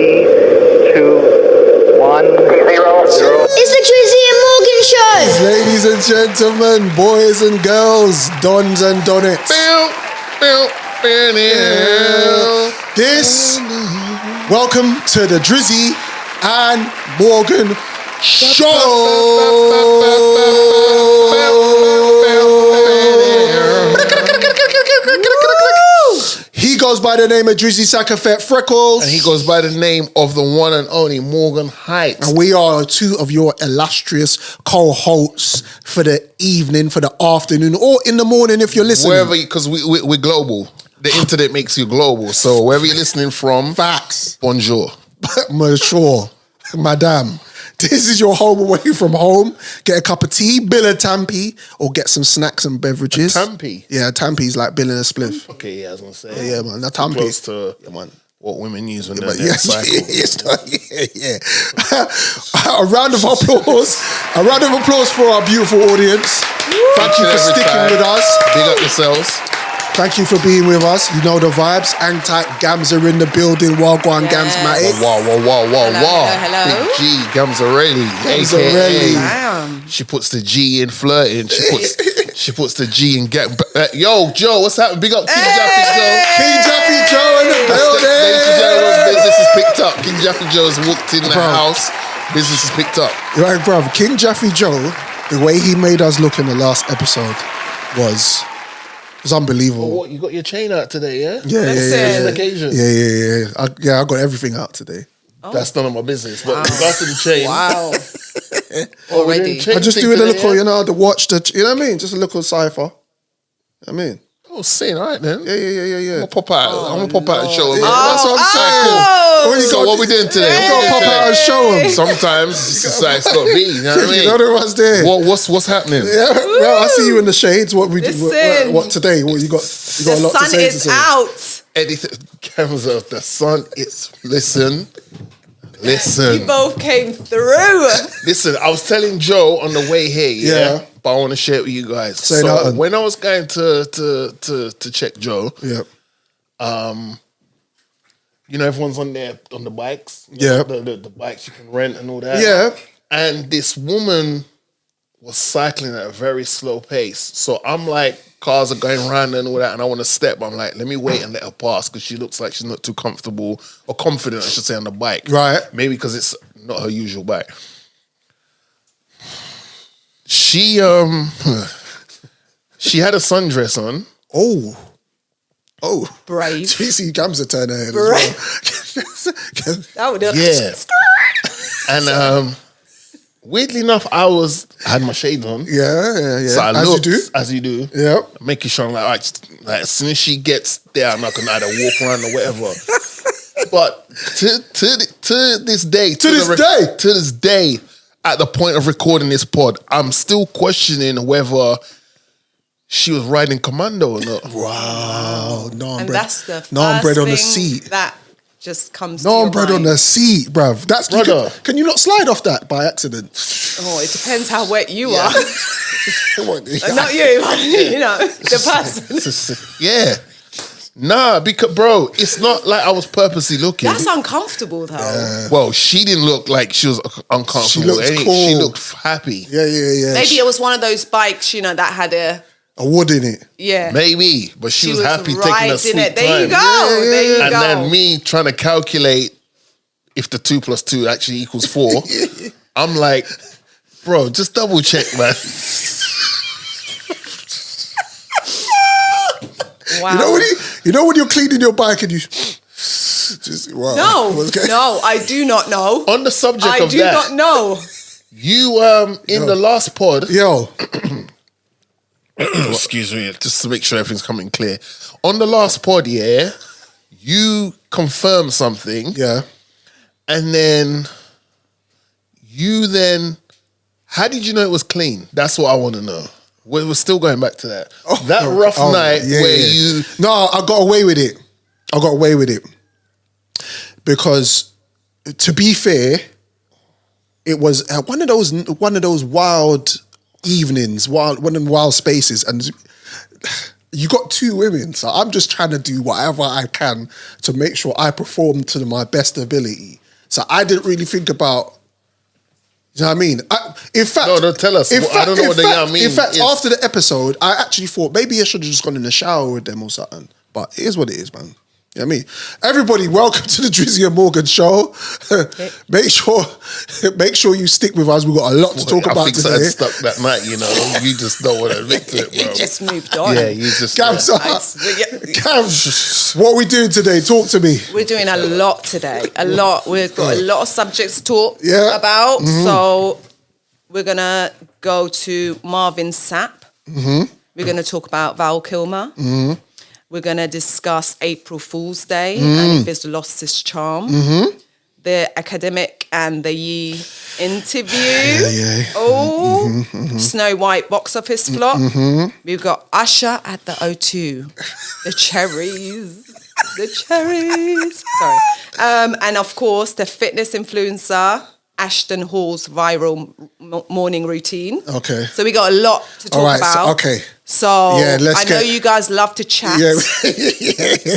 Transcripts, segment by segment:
1, 0. It's the Drizzy and Morgan Show. Ladies and gentlemen, boys and girls, dons and donettes. Welcome to the Drizzy and Morgan Show. He goes by the name of Drizzy Sackafet Freckles. And he goes by the name of the one and only Morgan Heights. And we are two of your illustrious co-hosts for the evening, for the afternoon, or in the morning if you're listening. Wherever, because we're global. The internet makes you global. So wherever you're listening from, facts. Bonjour. Bonjour, madame. This is your home away from home. Get a cup of tea, bill a tampi, or get some snacks and beverages. A tampi? Yeah, a tampi is like billing a spliff. Okay, yeah, I was going to say. Yeah, man, a tampi. Close to what women use when they're in their cycle. Yeah. A round of applause. A round of applause for our beautiful audience. Thank you for sticking with us. Big up yourselves. Thank you for being with us. You know the vibes. Hang tight, Gams are in the building. Wagwan Gams Matic. Wow. Hello. Big G, Gamzarelli. Gamzarelli. Damn. She puts the G in flirting. She puts the G in get. Yo, Joe, what's happening? Big up King Jaffy Joe. King Jaffy Joe in the building. Ladies and gentlemen, business is picked up. King Jaffy Joe has walked in the house. Business is picked up. Right, bruv. King Jaffy Joe, the way he made us look in the last episode was unbelievable. Oh, what, you got your chain out today, yeah? Yeah. Occasion. Yeah. I got everything out today. Oh. That's none of my business. But regards to the chain. Wow. Already. I just doing a little, the watch, you know what I mean? Just a little cipher. I mean. Oh, sin, all right then. Yeah. I'm gonna pop out and show him. Yeah, that's what I'm saying. So what we doing today? I'm gonna pop out and show him. Sometimes it's like it's got to be. You know what I mean? You know the ones there. What's happening? Yeah, well, I see you in the shades. What we do? What today? What you got? You got a lot to say. The sun is out. Anything? Cameras up. The sun is. Listen. You both came through. Listen, I was telling Joe on the way here, yeah. But I want to share it with you guys. So when I was going to check Joe, everyone's on the bikes. The bikes you can rent and all that. Yeah. And this woman was cycling at a very slow pace. So I'm like, cars are going around and all that, and I want to step. I'm like, let me wait and let her pass because she looks like she's not too comfortable or confident, I should say, on the bike. Right. Maybe because it's not her usual bike. She had a sundress on. Oh. Brave. TC Gamza turned her head Brave. as well. That would have. Yeah. And weirdly enough, I had my shades on. Yeah. So I looked, as you do. Yeah. Making sure I'm like as soon as she gets there, I'm not gonna either walk around or whatever. But to this day, at the point of recording this pod, I'm still questioning whether she was riding commando or not. Wow. And that's the first bread on the thing seat. that just comes to your bread mind. on the seat, bruv. Can you not slide off that by accident? Oh, it depends how wet you are. Not you, the person. Yeah. Nah, because bro, it's not like I was purposely looking. That's uncomfortable though. Yeah. Well, she didn't look like she was uncomfortable. She looked cool. She looked happy. Yeah. Maybe it was one of those bikes, that had a wood in it. Yeah. Maybe, but she was happy taking a sweet time. There you go. There you go. And then me trying to calculate if the 2 + 2 actually equals 4. I'm like, bro, just double check, man. Wow. You know when you're cleaning your bike and you just wow. No, I do not know. On the subject I of do that, not know. you in the last pod, excuse me, just to make sure everything's coming clear. On the last pod, you confirmed something, and then how did you know it was clean? That's what I want to know. We're still going back to that. That rough night where you... No, I got away with it. Because, to be fair, it was one of those wild evenings, one of the wild spaces, and you got 2 women, so I'm just trying to do whatever I can to make sure I perform to my best ability. So I didn't really think about, you know what I mean? In fact, no, tell us. I don't know what the mean. In fact, after the episode, I actually thought maybe I should have just gone in the shower with them or something. But it is what it is, man. You know what I mean? Everybody, welcome to the Drizzy and Morgan show. Make sure you stick with us. We've got a lot to talk about today. I think stuck that night, you know. You just don't want to admit to it, bro. You just moved on. Yeah, you just... Cam, what are we doing today? Talk to me. We're doing a lot today. A lot. We've got a lot of subjects to talk about. Mm-hmm. So we're going to go to Marvin Sapp. Mm-hmm. We're going to talk about Val Kilmar. Mm-hmm. We're going to discuss April Fool's Day and if it's lost its charm. Mm-hmm. The Akademiks and the Ye interview. Yeah. Oh, Snow White box office flop. Mm-hmm. We've got Usher at the O2. The cherries. Sorry. And of course, the fitness influencer, Ashton Hall's viral morning routine. Okay. So we got a lot to talk about. So I know you guys love to chat.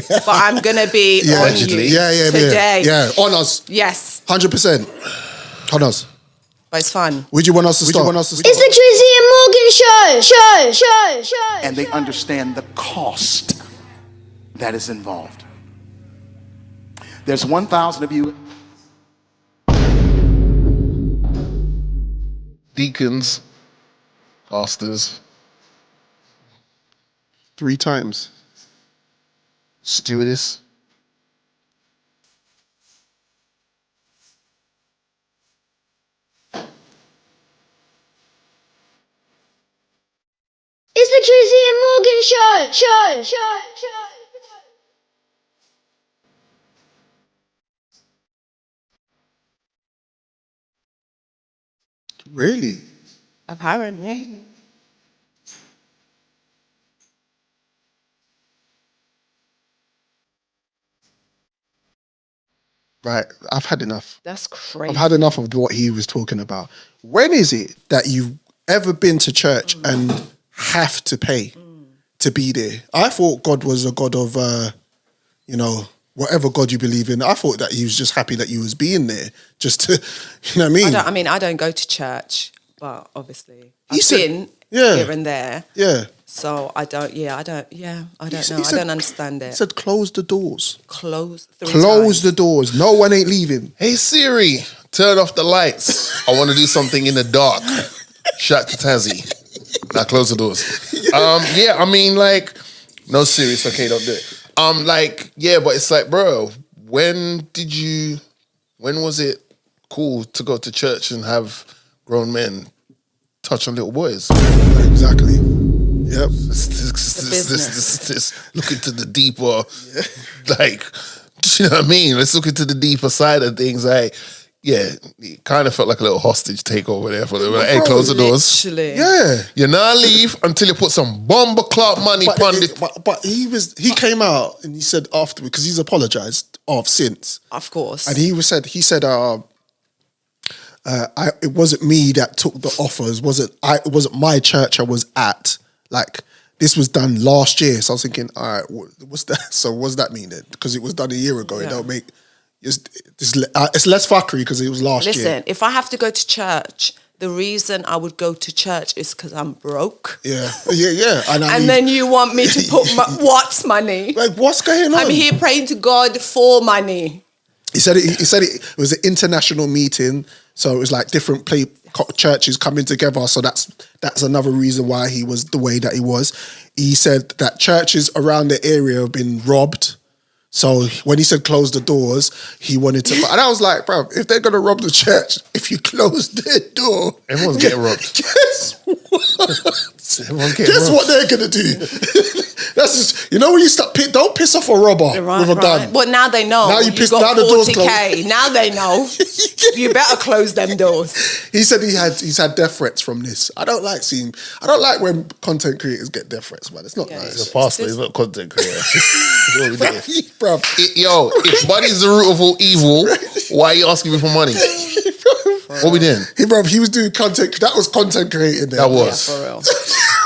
But I'm going to be on you today. Yeah, on us. Yes. 100%. On us. But it's fun. Would you want us to start? It's the Drizzy and Morgan show. And they understand the cost that is involved. There's 1,000 of you. Deacons, pastors, 3 times. Stewardess. It's the Drizzy and Morgan show. Really? Apparently. Right, I've had enough. That's crazy. I've had enough of what he was talking about. When is it that you've ever been to church and have to pay to be there? I thought God was a God of, whatever God you believe in. I thought that he was just happy that you was being there, just to, you know what I mean? I don't go to church, but obviously I've been here and there. Yeah. So I don't know. I don't understand it. He said, close the doors. Close the doors. No one ain't leaving. Hey Siri, turn off the lights. I want to do something in the dark. Shout to Tazzy. Now close the doors. No Siri, it's okay, don't do it. But it's like, bro, when was it cool to go to church and have grown men touch on little boys? Exactly. Yep. Look into the deeper, you know what I mean? Let's look into the deeper side of things. It kind of felt like a little hostage takeover there for them. Hey, close the doors. Literally. Yeah. You not leave until you put some bomber clout money on it. But he came out and he said afterwards, because he's apologized since. Of course. And he said it wasn't me that took the offers. It wasn't my church I was at. Like, this was done last year. So I was thinking, all right, what's that? So what does that mean then? Because it was done a year ago. Yeah. It don't make... It's less fuckery because it was last year. Listen, if I have to go to church, the reason I would go to church is because I'm broke. Yeah. And then you want me to put what's money? Like, what's going on? I'm here praying to God for money. He said it was an international meeting, so it was like different churches coming together. So that's another reason why he was the way that he was. He said that churches around the area have been robbed. So when he said close the doors, he wanted to... And I was like, bro, if they're going to rob the church, if you close their door... Everyone's getting robbed. Guess what? Guess what they're going to do? That's just... You know when you start... Don't piss off a robber with a gun. But now they know. Now you got now the door's 40K. closed. Now they know. You better close them doors. He said he's had death threats from this. I don't like when content creators get death threats, man. It's not nice. He's a pastor, he's not a content creator. Bruv. If money's the root of all evil, why are you asking me for money? What we doing? He was doing content. That was content creating. That was. Yeah, for real.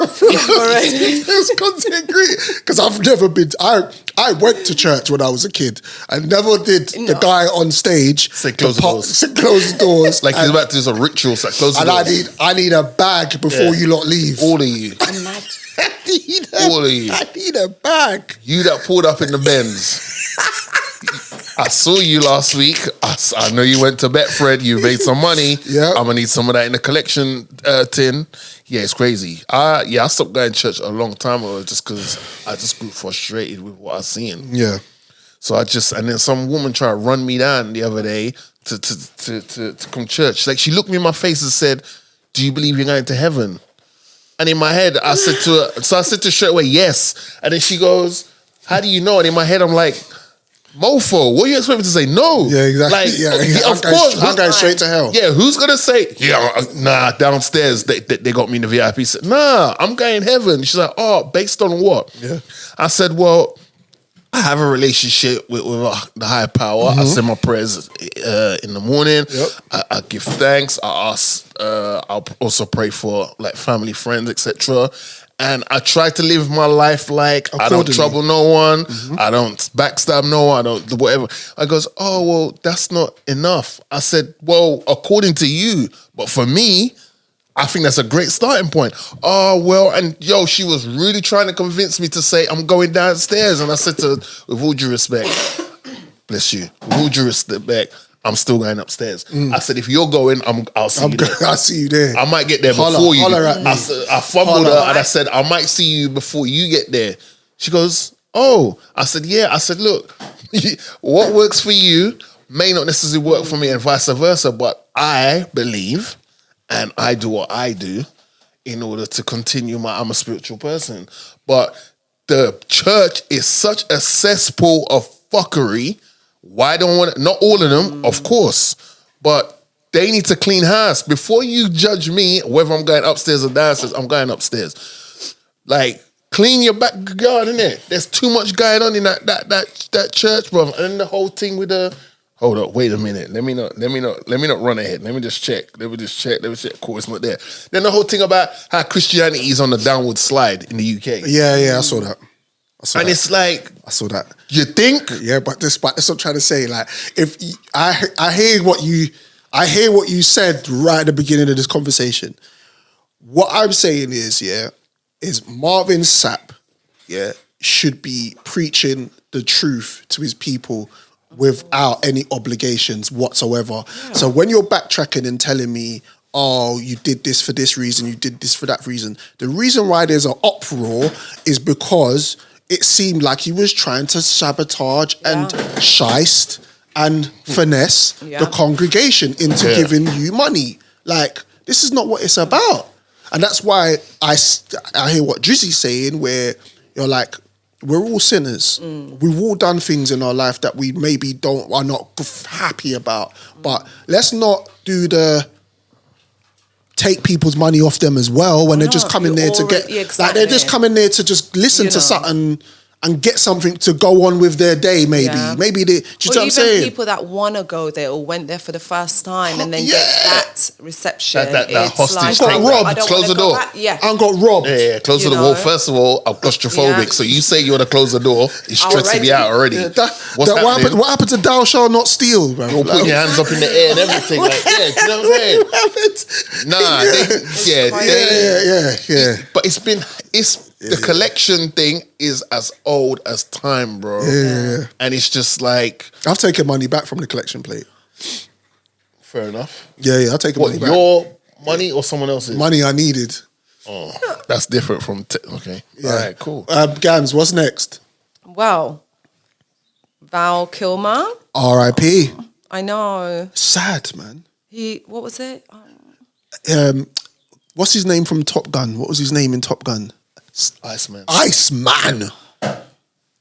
It was content creator. Because I've never been... I went to church when I was a kid. I never did the guy on stage... Say close the doors. Say close the doors. Like he's about to do some ritual. Like close the doors. And I need a bag before you lot leave. All of you. All of you. I need a bag. You that pulled up in the Benz. I saw you last week. I know you went to Betfred. You made some money. Yeah. I'm going to need some of that in the collection tin. Yeah, it's crazy. I stopped going to church a long time ago just because I just grew frustrated with what I was seeing. Yeah. So and then some woman tried to run me down the other day to come to church. Like she looked me in my face and said, "Do you believe you're going to heaven?" And in my head, I said to her, so I said to her straight away, yes. And then she goes, "How do you know?" And in my head, I'm like, mofo, what do you expect me to say? No. Yeah, exactly. Like, yeah, of course. I'm going straight to hell. Yeah, who's going to say, nah, downstairs, they got me in the VIP. Said, nah, I'm going heaven. She's like, oh, based on what? Yeah. I said, well, I have a relationship with the higher power. I say my prayers in the morning. Yep. I give thanks. I ask. I'll also pray for like family, friends, etc. And I try to live my life like I don't trouble no one. I don't backstab no one. I don't do whatever. I goes, oh well, that's not enough. I said, well, according to you, but for me, I think that's a great starting point. Oh, well, and she was really trying to convince me to say, I'm going downstairs. And I said to her, with all due respect, bless you, with all due respect, I'm still going upstairs. I said, if you're going, I'll see you there. I'll see you there. I might get there before you. I fumbled her and I said, I might see you before you get there. She goes, oh. I said, yeah. I said, look, what works for you may not necessarily work for me and vice versa, but I believe... and I do what I do in order to continue I'm a spiritual person. But the church is such a cesspool of fuckery. Why don't want not all of them, of course, but they need to clean house. Before you judge me, whether I'm going upstairs or downstairs, I'm going upstairs. Like, clean your back garden, innit? There's too much going on in that church, bro. And the whole thing with the... Hold up, wait a minute. Let me not run ahead. Let me just check. Cool, it's not there. Then the whole thing about how Christianity is on the downward slide in the UK. Yeah, I saw that. It's like, I saw that. You think? Yeah, but that's what I'm trying to say. Like, if I hear what you said right at the beginning of this conversation. What I'm saying is Marvin Sapp, should be preaching the truth to his people without any obligations whatsoever. Yeah. So when you're backtracking and telling me, oh, you did this for this reason, you did this for that reason, the reason why there's an uproar is because it seemed like he was trying to sabotage and shiest and finesse the congregation into giving you money. Like, this is not what it's about. And that's why I hear what Drizzy's saying, where you're like, we're all sinners. We've all done things in our life that we maybe are not happy about. But let's not do take people's money off them as well when they're just coming there to get... Like, they're just coming there to just listen to something and get something to go on with their day, maybe. Yeah. Maybe they... Do you know what I'm saying? People that want to go there or went there for the first time and then get that reception. That hostage like, robbed. Close the door. I got robbed. Yeah, close the door. Well, first of all, I'm claustrophobic, so you say you want to close the door, it's stressing me out already. What happened to thou shalt not steal, bro? You'll put your hands up in the air and everything. Like, do you know what I'm saying? Nah, But the collection thing is as old as time, bro. Yeah. And it's just like... I've taken money back from the collection plate. Fair enough. Yeah, I'll take money back. Your money or someone else's? Money I needed. Oh, that's different from... okay. Yeah. All right, cool. Gams, what's next? Well, Val Kilmar. R.I.P. I know. Sad, man. What was it? What's his name from Top Gun? What was his name in Top Gun? Iceman.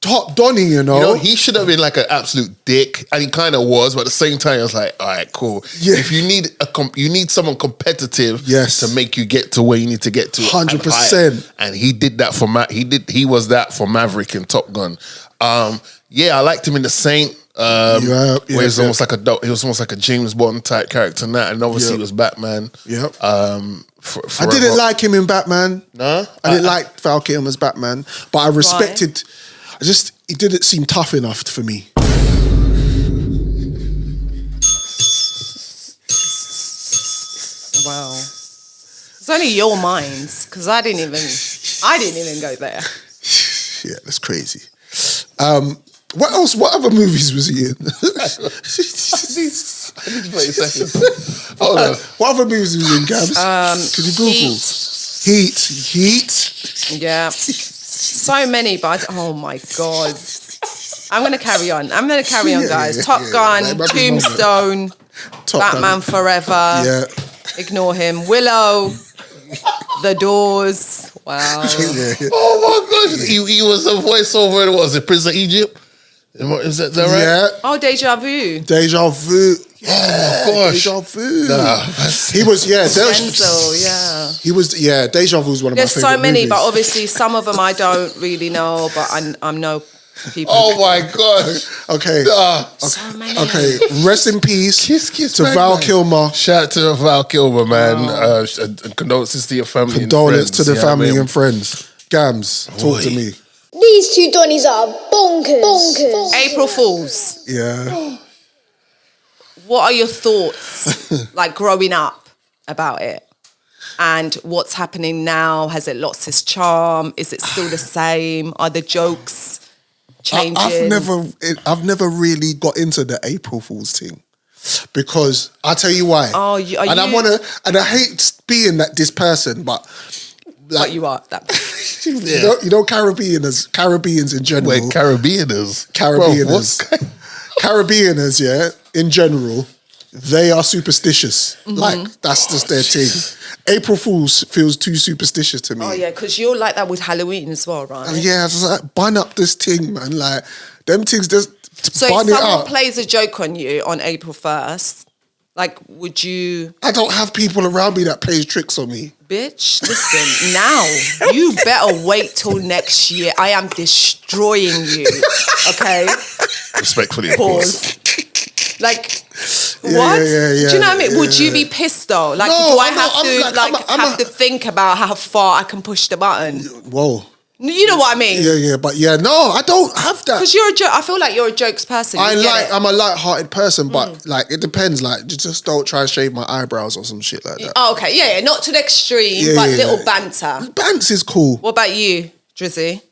Top Donnie, you know. He should have been like an absolute dick, and he kind of was, but at the same time, I was like, all right, cool. Yeah. If you need you need someone competitive to make you get to where you need to get to. 100%. And he did that for he was that for Maverick in Top Gun. I liked him in The Saint. Where he's almost like he was almost like a James Bond type character in that, and obviously he was Batman. Yep. I didn't like him in Batman. No, I didn't like Val Kilmer's Batman, but I respected. He didn't seem tough enough for me. Wow. It's only your minds, because I didn't even go there. Yeah, that's crazy. What else? What other movies was he in? I need to play a second. Hold on. What other movies was he in, Gabs? Could you Google? Heat. Yeah. So many, but oh my God. I'm going to carry on. Guys. Top Gun, Tombstone, Batman Forever. Yeah. Ignore him. Willow, The Doors. Wow. Oh my gosh. He was a voiceover in, what was it, Prince of Egypt? Is that right? Yeah. Oh, Deja Vu. Deja Vu. Yeah. Oh gosh. Deja Vu. Nah. He was, Denzel, yeah. He was, Deja Vu was one of my favorite There's so many, movies. but obviously some of them I don't really know, but I know people. Oh my gosh. Okay. So many. Okay. Rest in peace Kiss to back, Val man. Kilmer. Shout out to Val Kilmer, man. And condolences to your family Condolence and friends. to the Yeah, family I mean, and friends. Gams, talk to me. These two Donnies are bonkers. April Fools. Yeah. What are your thoughts, like growing up, about it? And what's happening now? Has it lost its charm? Is it still the same? Are the jokes changing? I've never really got into the April Fool's thing because I'll tell you why. Oh, I hate being this person, but But you are that. you know Caribbeans in general. Wait, Caribbeaners? Caribbeaners, yeah, in general, they are superstitious. Like, that's just their thing. April Fools feels too superstitious to me. Oh, yeah, because you're like that with Halloween as well, right? Yeah, it's like, bun up this thing, man. Like, them things just So bun if it someone up. plays a joke on you on April 1st, like, would you... I don't have people around me that plays tricks on me. Bitch, listen, now, you better wait till next year. I am destroying you, okay? Respectfully, of course. Pause. Like, Yeah, what? yeah, Do you know what I mean? yeah, Would you yeah. be pissed though? Like, No, do I I'm have not- to have to think about how far I can push the button? Whoa. You know what I mean? Yeah, but no, I don't have that. Because you're a joke. I feel like you're a jokes person. You get it. I'm a light-hearted person, but like it depends. Like, just don't try and shave my eyebrows or some shit like that. Oh, okay, yeah, not to the extreme, Yeah, but yeah, little yeah. banter. Bants is cool. What about you, Drizzy?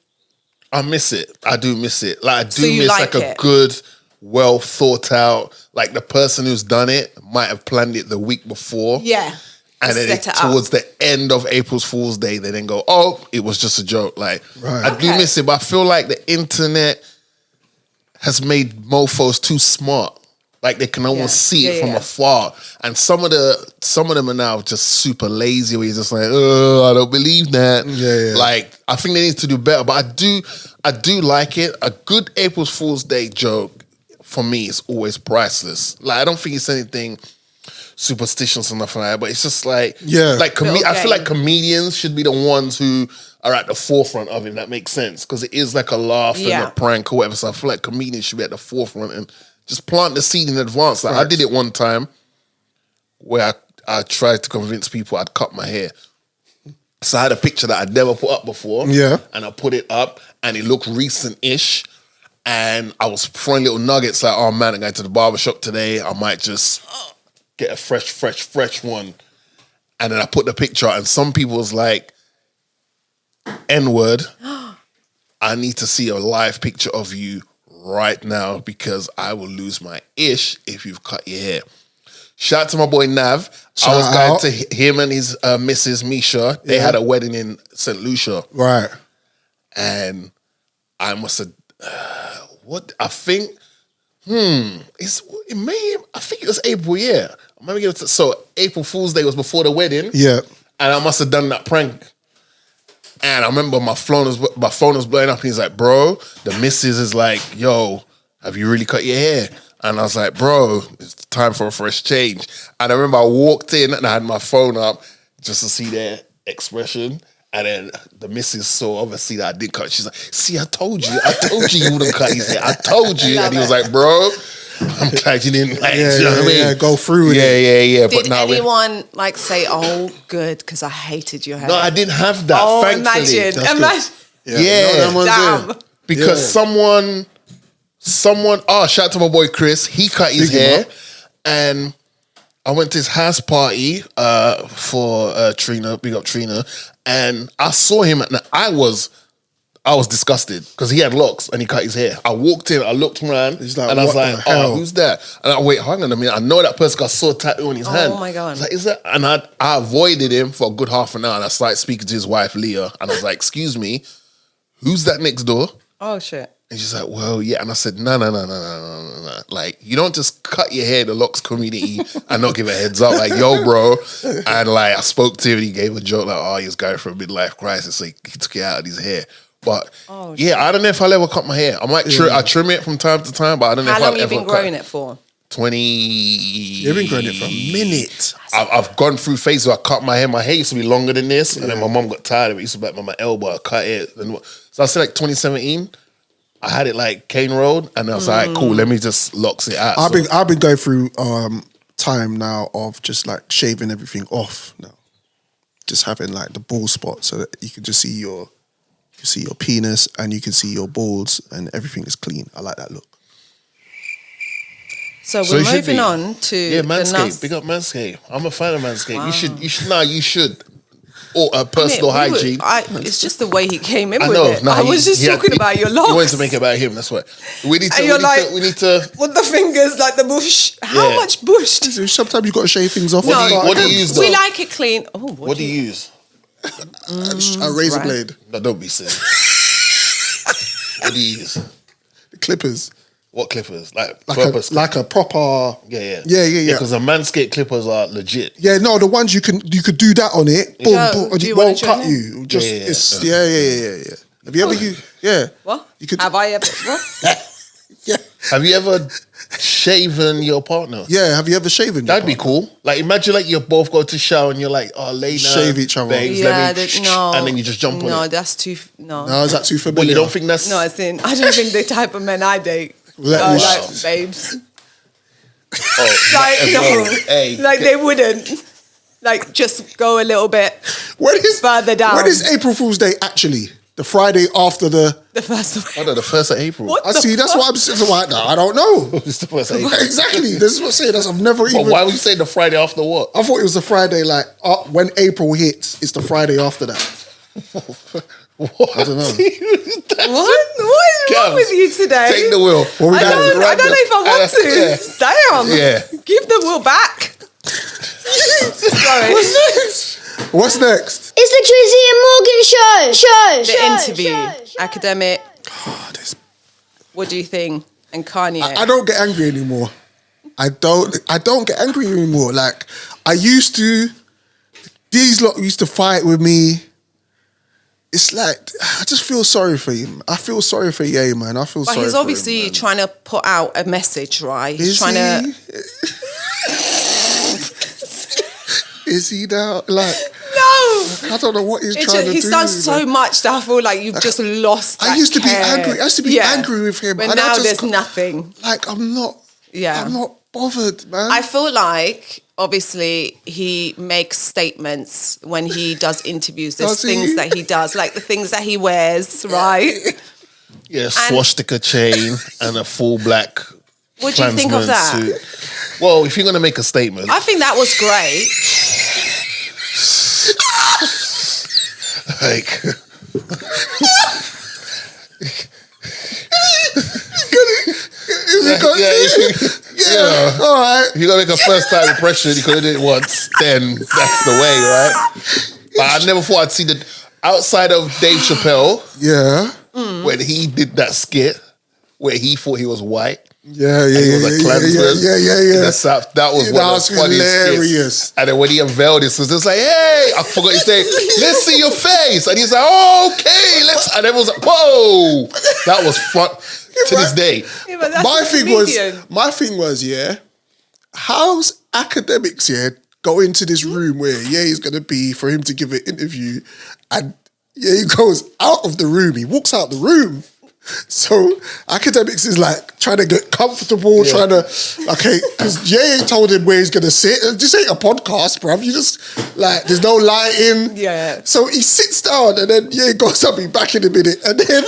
I miss it. I do miss it. Like, I do So you miss like like a it? good, well thought out, like the person who's done it might have planned it the week before. Yeah. And Just then set it up. towards the end of April Fool's Day, they then go, oh, it was just a joke. Like, Right. I do Okay. miss it, but I feel like the internet has made mofos too smart. Like, they can almost see it from afar. And some of them are now just super lazy, where you're just like, oh, I don't believe that. Yeah. Like, I think they need to do better. But I do like it. A good April Fool's Day joke, for me, is always priceless. Like, I don't think it's anything superstitious or nothing like that, but it's just like, like I feel like comedians should be the ones who are at the forefront of it. That makes sense, because it is like a laugh and a prank or whatever. So I feel like comedians should be at the forefront and just plant the seed in advance. Like, I did it one time where I tried to convince people I'd cut my hair. So I had a picture that I'd never put up before, and I put it up, and it looked recent-ish. And I was throwing little nuggets like, oh man, I'm going to the barbershop today. I might just get a fresh one. And then I put the picture out, and some people was like, N-word, I need to see a live picture of you right now because I will lose my ish if you've cut your hair. Shout out to my boy Nav. I was going to him and his Mrs. Misha. They had a wedding in St. Lucia. Right. And I must have, I think it was April, yeah. So April Fool's Day was before the wedding. Yeah. And I must have done that prank. And I remember my phone was blowing up, and he's like, bro, the missus is like, yo, have you really cut your hair? And I was like, bro, it's time for a fresh change. And I remember I walked in and I had my phone up just to see their expression. And then the missus saw obviously that I did cut. She's like, see, I told you you wouldn't cut his hair. I told you. And he was like, bro, I'm glad you didn't like, you know what I mean? Yeah, go through with it. Yeah. Did anyone like say, oh, good, because I hated your hair? No, I didn't have that, Oh, thankfully. imagine. Yeah. Damn. Because someone, shout out to my boy Chris, he cut his hair and I went to his house party for Trina, big up Trina, and I saw him and I was disgusted because he had locks and he cut his hair. I walked in, I looked around, He's like, and I was what like, the hell? who's that? And I wait, hang on a minute, I know that person, I saw a tattoo on his hand. Oh my God. I was like, is that? And I avoided him for a good half an hour and I started speaking to his wife, Leah, and I was like, excuse me, who's that next door? Oh, shit. And she's like, well, yeah. And I said, no. Like, you don't just cut your hair in the locks community and not give a heads up. Like, yo, bro. And like, I spoke to him and he gave a joke like, oh, he was going through a midlife crisis. So he took it out of his hair. But yeah, I don't know if I'll ever cut my hair. I might I trim it from time to time, but I don't know if I'll ever cut. How long have you been growing it for? 20. You've been growing it for a minute. I've gone through phases where I cut my hair. My hair used to be longer than this. And then my mum got tired of it. It used to be like my elbow. I cut it. So I said like 2017. I had it like cane rolled, and I was like, cool, let me just locks it out. I've been going through time now of just like shaving everything off now. Just having like the bald spot so that you can just see your penis and you can see your balls and everything is clean. I like that look. So we're moving on to Manscaped. Big up Manscaped. I'm a fan of Manscaped. Wow. You should. Or personal hygiene. It's just the way he came in with it. No, I was just talking about your locks. You wanted to make it about him, that's why. We need to. With the fingers, like the bush. How much bush? Sometimes you got to shave things off. What do you use though? We like it clean. Oh, what do you use? A razor blade. No, don't be silly. What do you use? The clippers. What clippers? Like a proper. Yeah. Because the Manscaped clippers are legit. Yeah, no, the ones you could do that on it. Boom, boom, and it won't cut you. Yeah. Have you ever used? Yeah. What? Have I ever? What? Yeah. Have you ever shaven your partner? Yeah. Have you ever shaven? That'd be cool. Like imagine like you both go to shower and you're like, oh, lay down, shave each other. Babes, no. And then you just jump on it. No, that's too. No, is that too familiar? Well, you don't think that's? No, I don't think the type of men I date. Like babes. Like they wouldn't. Like just go a little bit further down. When is April Fool's Day actually? The Friday after the first of April. I know, the 1st of April. I see. That's what I'm saying. Like, no, I don't know. It's the 1st of April. Exactly. This is what I'm saying. I've never even. But why would you say the Friday after what? I thought it was the Friday like when April hits. It's the Friday after that. What? I don't know. What is wrong with you today? Take the wheel. I don't know if I want to. Damn. Yeah. Give the wheel back. Sorry. What's next? It's the Drizzy and Morgan show. The interview. Academic. What do you think? And Kanye. I don't get angry anymore. I don't get angry anymore. Like I used to. These lot used to fight with me. It's like I just feel sorry for him. I feel sorry for Ye, man. I feel sorry for him. But he's obviously trying to put out a message, right? He's trying to. Is he now like? No, I don't know what he's trying to do. He's done so much that I feel like you've just lost. I used to be angry. I used to be angry with him, but now there's nothing. Like I'm not. Yeah, I'm not bothered, man. I feel like. Obviously, he makes statements when he does interviews. There's things that he does, like the things that he wears, right? Yeah, swastika chain and a full black. What do you think of that? Suit. Well, if you're going to make a statement. I think that was great. Like. Yeah, all right. If you're going to make a first time impression, you could have did it once, then that's the way, right? But I never thought I'd see the outside of Dave Chappelle. Yeah. When he did that skit where he thought he was white. Yeah. He was a Klansman. Yeah. That was one of the funniest hilarious. Skits. And then when he unveiled this, it was just like, hey, I forgot his name. Let's see your face. And he's like, oh, okay, let's. And everyone was like, whoa, that was fun to this day. Yeah, but that's my thing was, how's Akademiks go into this room where he's gonna be for him to give an interview, and Yeah, he goes out of the room. He walks out the room. So Akademiks is like trying to get comfortable, trying to, okay, because Jay ain't told him where he's going to sit. This ain't a podcast, bruv. You just, like, there's no lighting. Yeah. So he sits down and then Jay goes, I'll be back in a minute. And then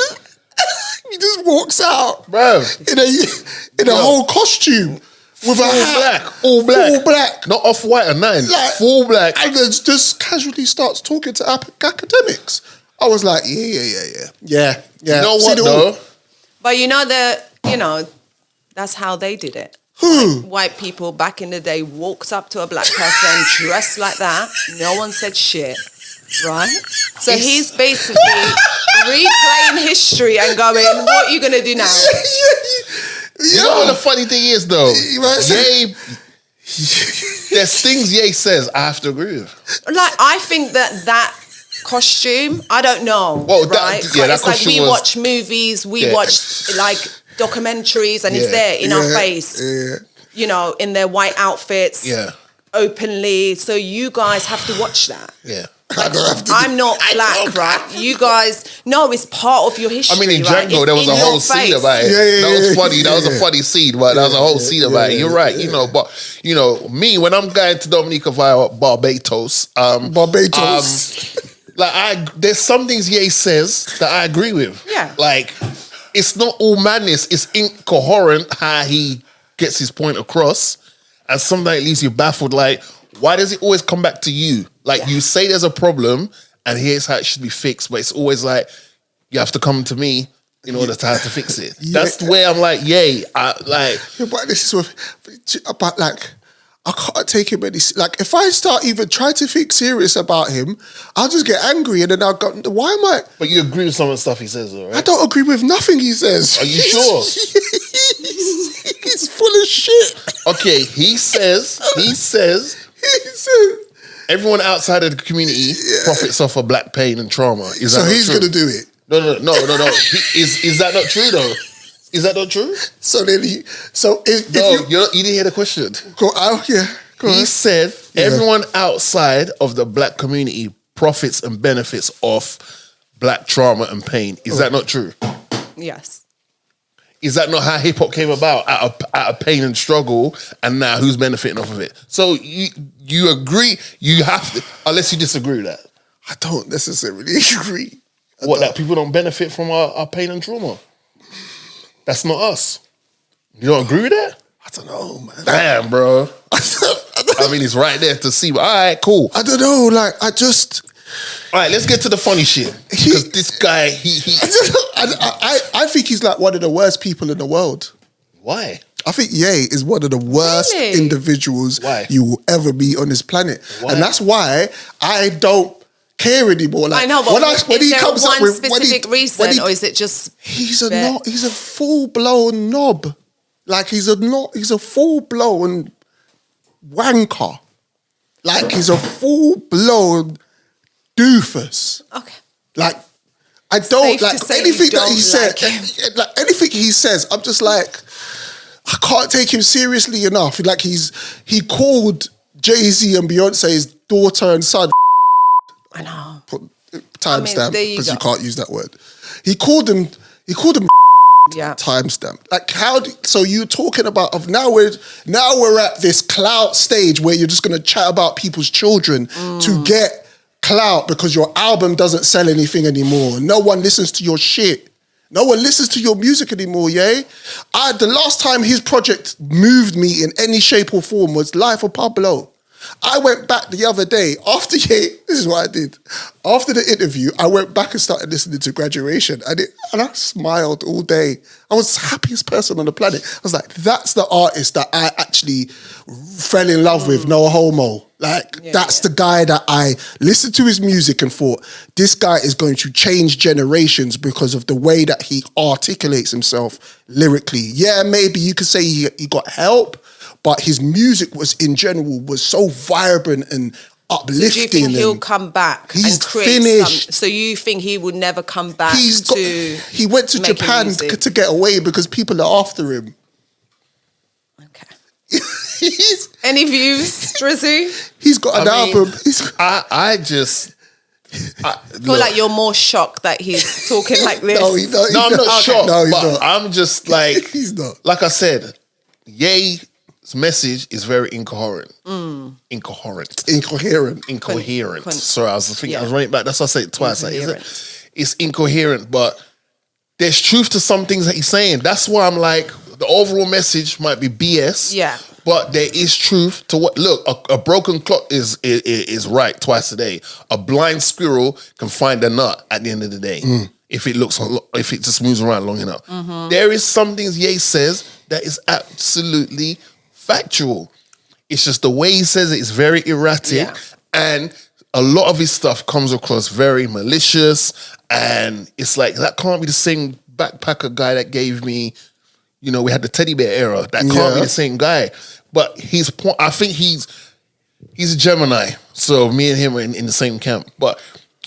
he just walks out. Bro. In a whole costume. With All a hat. black. All black. Full black. Not off-white or nine. Like, full black. And then just casually starts talking to Akademiks. I was like, yeah. You know what, though? But that's how they did it. Who? White people back in the day walked up to a black person dressed like that. No one said shit, right? So he's basically replaying history and going, what are you going to do now? You know what the funny thing is, though? Ye, there's things Ye says I have to agree with. Like, I think that costume, I don't know, right? That it's like costume we watch movies, we watch like documentaries, and it's there in our face, in their white outfits, openly. So you guys have to watch that. Yeah. I'm not black, right? You guys, no, it's part of your history. I mean, in Django, there was a whole scene about it. That was funny. That was a funny scene, but that was a whole scene about it. You're right, but me, when I'm going to Dominica via Barbados, there's some things Ye says that I agree with. Yeah. Like, it's not all madness. It's incoherent how he gets his point across. And sometimes it leaves you baffled. Like, why does it always come back to you? Like, you say there's a problem and here's how it should be fixed. But it's always like, you have to come to me in order to have to fix it. That's the way I'm like, but this is about like, I can't take him any... Like, if I start even trying to think serious about him, I'll just get angry and then I'll go, why am I... But you agree with some of the stuff he says, though, right? I don't agree with nothing he says. Are you sure? He's full of shit. Okay, he says, everyone outside of the community profits off of black pain and trauma. Is that so he's going to do it? No. Is that not true, though? Is that not true? So then you didn't hear the question. Go out, Go he on. said everyone outside of the black community profits and benefits off black trauma and pain. Is that not true? Yes. Is that not how hip hop came about? Out of pain and struggle, and now who's benefiting off of it? So you agree? You have to, unless you disagree with that. I don't necessarily agree. That people don't benefit from our pain and trauma? That's not us. You don't agree with that? I don't know, man. Damn, bro. I mean, it's right there to see. But all right, cool. I don't know. Like, I just... All right, let's get to the funny shit. Because this guy, I think he's like one of the worst people in the world. Why? I think Ye is one of the worst individuals you will ever meet on this planet. Why? And that's why I don't care anymore. Like, I know, but when he comes one up with specific reason, or is it just he's a full-blown knob. Like, he's a full-blown wanker. Like, he's a full-blown doofus. Okay. Like, I don't like anything that he said. Like anything he says, I'm just like, I can't take him seriously enough. Like, he called Jay-Z and Beyonce's daughter and son. I know. Timestamp, because you can't use that word. He called them timestamp. Like, so you talking about now we're at this clout stage where you're just gonna chat about people's children to get clout because your album doesn't sell anything anymore. No one listens to your shit. No one listens to your music anymore, The last time his project moved me in any shape or form was Life of Pablo. I went back the other day after this is what I did. After the interview, I went back and started listening to Graduation, and I smiled all day. I was the happiest person on the planet. I was like, that's the artist that I actually fell in love with, no homo. Like, that's the guy that I listened to his music and thought, this guy is going to change generations because of the way that he articulates himself lyrically. Yeah, maybe you could say he got help, but his music was so vibrant and uplifting. So do you think he'll come back and create finished. So you think he would never come back he went to Japan to get away because people are after him. Okay. Any views, Drizzy? He's got an album. I feel like you're more shocked that he's talking like this. No, I'm not shocked. No, he's but not. I'm just like, he's not. Like I said, Ye's message is very incoherent. Incoherent. Sorry, I was thinking, I was running back. That's why I say it twice. Like, it's incoherent, but there's truth to some things that he's saying. That's why I'm like, the overall message might be BS. Yeah. But there is truth to what. Look, a broken clock is right twice a day. A blind squirrel can find a nut at the end of the day if it just moves around long enough. There is some things Ye says that is absolutely factual. It's just the way he says it is very erratic, and a lot of his stuff comes across very malicious. And it's like, that can't be the same backpacker guy that gave me. You know, we had the teddy bear era. That can't be the same guy. But his point, I think he's a Gemini. So me and him are in the same camp. But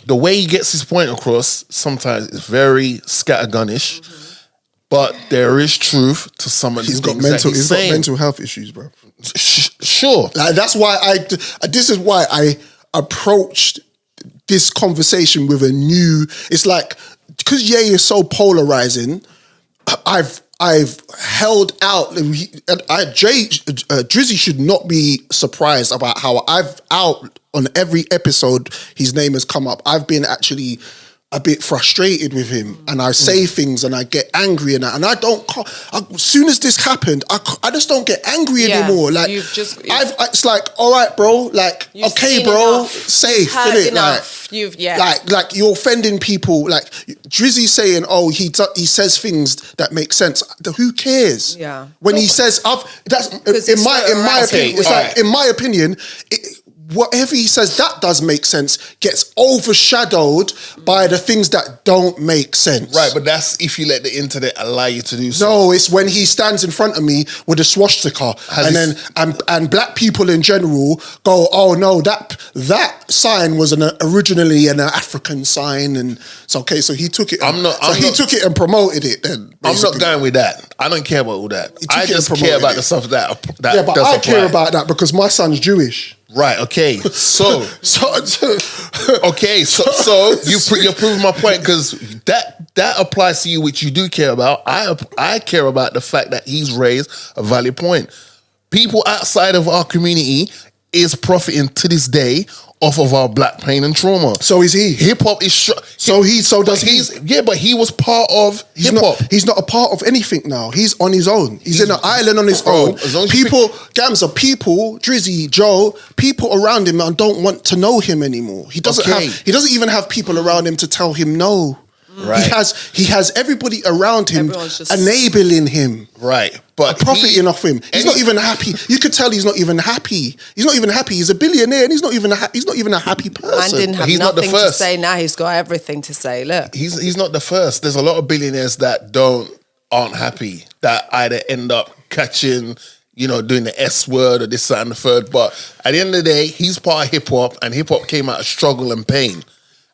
the way he gets his point across sometimes is very scattergunish. But there is truth to some of the things that he's saying. Got mental health issues, bro. Sure. Like, that's why this is why I approached this conversation with a new, it's like, because Ye is so polarizing, I've held out. Drizzy should not be surprised about how on every episode his name has come up. I've been actually a bit frustrated with him, and I say things and I get angry and I don't. As soon as this happened, I just don't get angry anymore. Like it's like, all right, bro. Like, okay, bro, enough. Safe, innit? Like you're offending people. Like Drizzy saying, oh, he says things that make sense. Who cares? Yeah. When he says, that's in my opinion. It's like, in my opinion. Whatever he says that does make sense gets overshadowed by the things that don't make sense. Right, but that's if you let the internet allow you to do so. No, it's when he stands in front of me with a swastika and black people in general go, oh no, that sign was originally an African sign, and it's okay. So he took it. He took it and promoted it. Then basically. I'm not going with that. I don't care about all that. I just care about the stuff that yeah, but I care about that because my son's Jewish. Right. Okay. So you're proving my point, because that applies to you, which you do care about. I care about the fact that he's raised a valid point. People outside of our community is profiting to this day off of our black pain and trauma. So is he. Hip hop is but he was part of hip hop. He's not a part of anything now. He's on his own. He's in an island on his own. People, Drizzy, Joe, people around him don't want to know him anymore. He doesn't even have people around him to tell him no. Right. He has everybody around him enabling him. Right. But profiting off him. He's not even happy. You could tell he's not even happy. He's not even happy. He's a billionaire and he's not even a happy person. Man didn't have nothing to say. Now he's got everything to say. Look. He's not the first. There's a lot of billionaires that aren't happy, that either end up catching, doing the S word or this, that, and the third. But at the end of the day, he's part of hip hop, and hip hop came out of struggle and pain.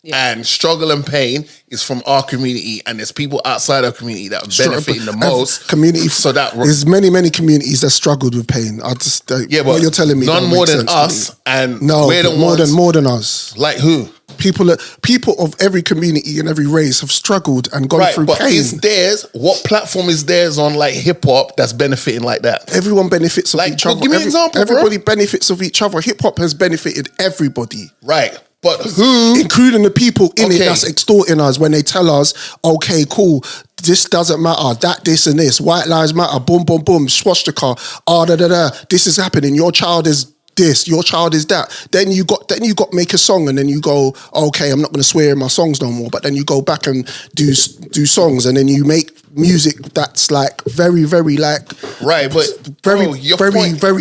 Yeah. And struggle and pain is from our community, and there's people outside our community that are benefiting the most. There's many communities that struggled with pain. But what you're telling me, none more than us, and more than us. Like who? People of every community and every race have struggled and gone through pain. What platform is theirs on, like hip hop, that's benefiting like that? Everyone benefits of each other. Give me an example. Everybody benefits of each other. Hip hop has benefited everybody. Right. But who? Including the people in it that's extorting us when they tell us, okay, cool, this doesn't matter, that, this, and this, white lives matter, boom, boom, boom, swastika, this is happening, your child is this, your child is that. Then you got make a song, and then you go, okay, I'm not going to swear in my songs no more. But then you go back and do songs, and then you make music that's like very, very like very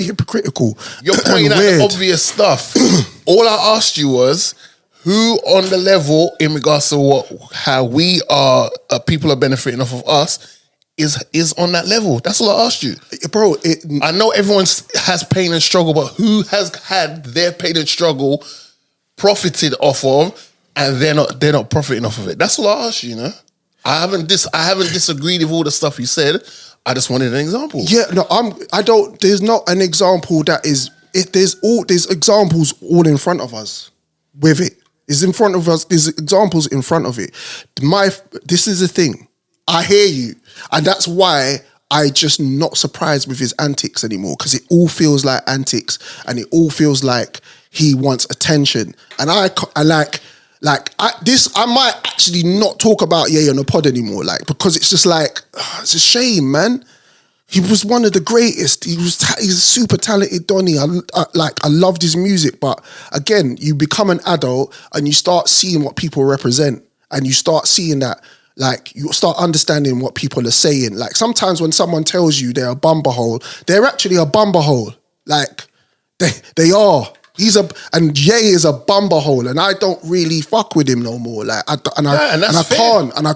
hypocritical. You're pointing out the obvious stuff. All I asked you was, who on the level in regards to how we are, people are benefiting off of us, is on that level. That's all I asked you. Bro, I know everyone has pain and struggle, but who has had their pain and struggle profited off of, and they're not profiting off of it? That's all I asked you, I haven't disagreed with all the stuff you said. I just wanted an example. Yeah, no, there's not an example that is, there's examples all in front of us with it. It's in front of us. There's examples in front of it. This is the thing. I hear you. And that's why I just not surprised with his antics anymore, because it all feels like antics and it all feels like he wants attention. And I might actually not talk about Ye on the pod anymore, like, because it's just like, it's a shame, man. He was one of the greatest. He's a super talented Donny. I loved his music, but again, you become an adult and you start seeing what people represent, and you start seeing that, like, you start understanding what people are saying. Like, sometimes when someone tells you they're a bumberhole, they're actually a bumberhole. Like, they are. And Ye is a bumberhole, and I don't really fuck with him no more. Like, I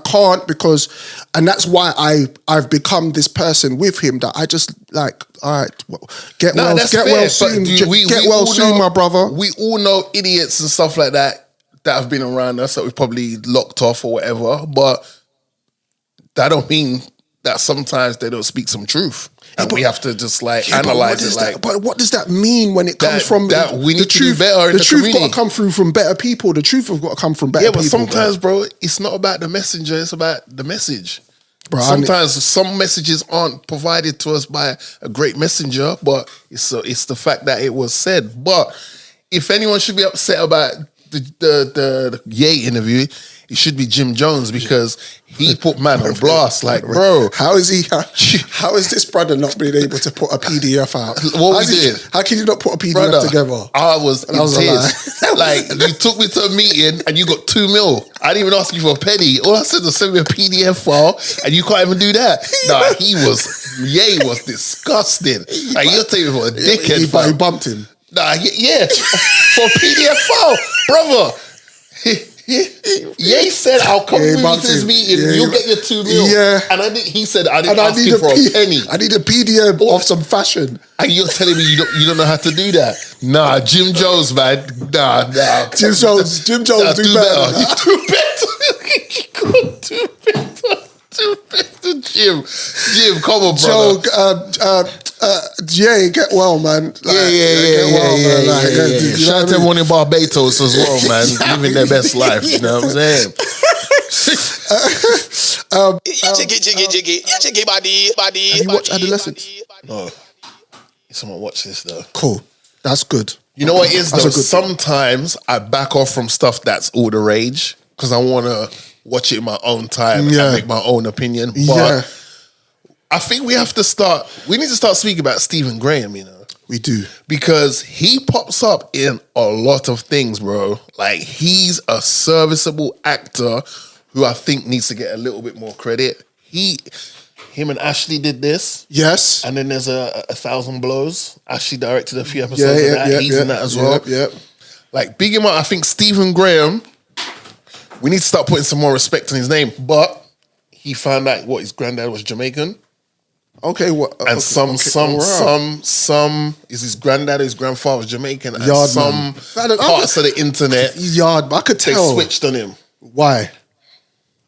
can't because that's why I've become this person with him that I just like. All right, get well soon. Get well soon, my brother. We all know idiots and stuff like that have been around us that we've probably locked off or whatever, but that don't mean that sometimes they don't speak some truth. And we have to just analyze it. But what does that mean when it comes from that we need the truth? To do better in the truth community. got to come through from better people. The truth has got to come from better people. Yeah, but sometimes, bro, it's not about the messenger. It's about the message. Bro, sometimes some messages aren't provided to us by a great messenger, but it's the fact that it was said. But if anyone should be upset about the Ye interview, it should be Jim Jones, because he put man on blast. Like, bro, how is this brother not being able to put a PDF out? How can you not put a PDF together? I was in tears. Like, you took me to a meeting and you got 2 mil. I didn't even ask you for a penny. All I said was send me a PDF file, and you can't even do that. Nah, Ye was disgusting. Like, you're taking me for a dickhead. But he bumped him. Nah, yeah, for a PDF file, brother. Ye said, I'll come with you to this meeting, you'll get your 2 mil. Yeah. And he said, I didn't ask him for a penny. I need a PDF of some fashion. And you're telling me you don't know how to do that? Nah, Jim Jones, man. Nah. Jim Jones, do better. Do better. Do better, Jim. Jim, come on, brother. Yeah, get well, man. Shout out to everyone in Barbados as well, man. Living their best life, you know what I'm saying? Have you watched Adolescence? No. Someone watch this, though. Cool. That's good. You know what it is, though? Sometimes I back off from stuff that's all the rage, because I want to watch it in my own time and make my own opinion. But I think we need to start speaking about Stephen Graham, you know. We do. Because he pops up in a lot of things, bro. Like, he's a serviceable actor who I think needs to get a little bit more credit. Him and Ashley did this. Yes. And then there's a 1,000 Blows. Ashley directed a few episodes of that. He's in that as well. Like, big him up. I think Stephen Graham, we need to start putting some more respect on his name. But he found out his granddad was Jamaican. Okay, what? And some is his granddad or his grandfather was Jamaican, and some parts of the internet, I could tell, they switched on him. Why?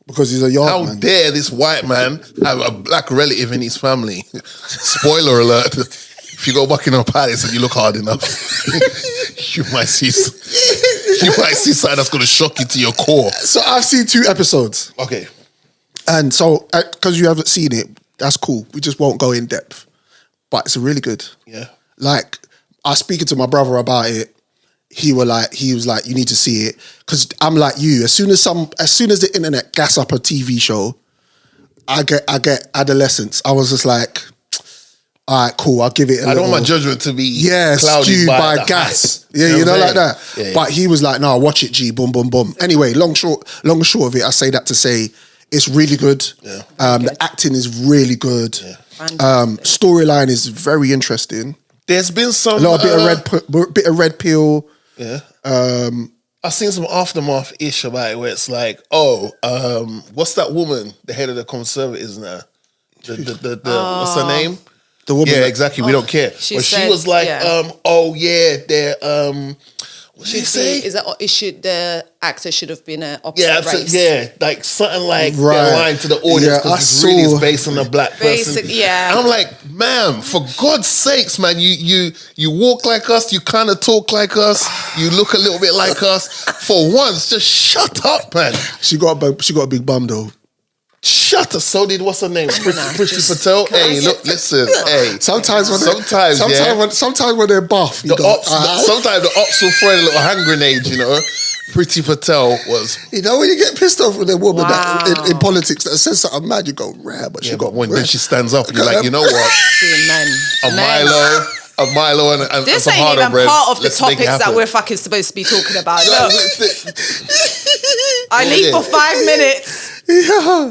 Because he's a yard man. How dare this white man have a black relative in his family? Spoiler alert. If you go Buckingham Palace and you look hard enough, you might see something that's going to shock you to your core. So I've seen 2 episodes. Okay. And so, because you haven't seen it, that's cool. We just won't go in depth. But it's really good. Yeah. Like, I was speaking to my brother about it. He was like, you need to see it. Because I'm like you. As soon as the internet gas up a TV show, I get Adolescence. I was just like, all right, cool. I'll give it I don't want my judgment to be clouded skewed by hype. gas. Yeah, you know like that. Yeah. But he was like, no, watch it, G. Boom, boom, boom. Anyway, long short of it, I say that to say it's really good. Yeah. The acting is really good. Yeah. Storyline is very interesting. There's been some bit of red pill. Yeah. I've seen some aftermath-ish about it where it's like, what's that woman, the head of the Conservatives now? What's her name? The woman. Yeah, exactly. We don't care. She was like, they're The actor should have been an opposite race. Like something like they're lying to the audience because it's based on a black person. Yeah. I'm like, ma'am, for God's sakes, man, you walk like us, you kind of talk like us, you look a little bit like us. For once, just shut up, man. She got a big bum though. Shut up. So did what's her name? Priti Patel. Hey, look, listen. Hey, sometimes when they're buff, sometimes the ops will throw a little hand grenade. You know, Priti Patel was. You know when you get pissed off with a woman that in politics that says something mad, you go rare, but she got. Then she stands up, and you're like, you know what? A Milo and this some ain't even bread. part of the topics that we're fucking supposed to be talking about. Look, I leave for 5 minutes. Yeah.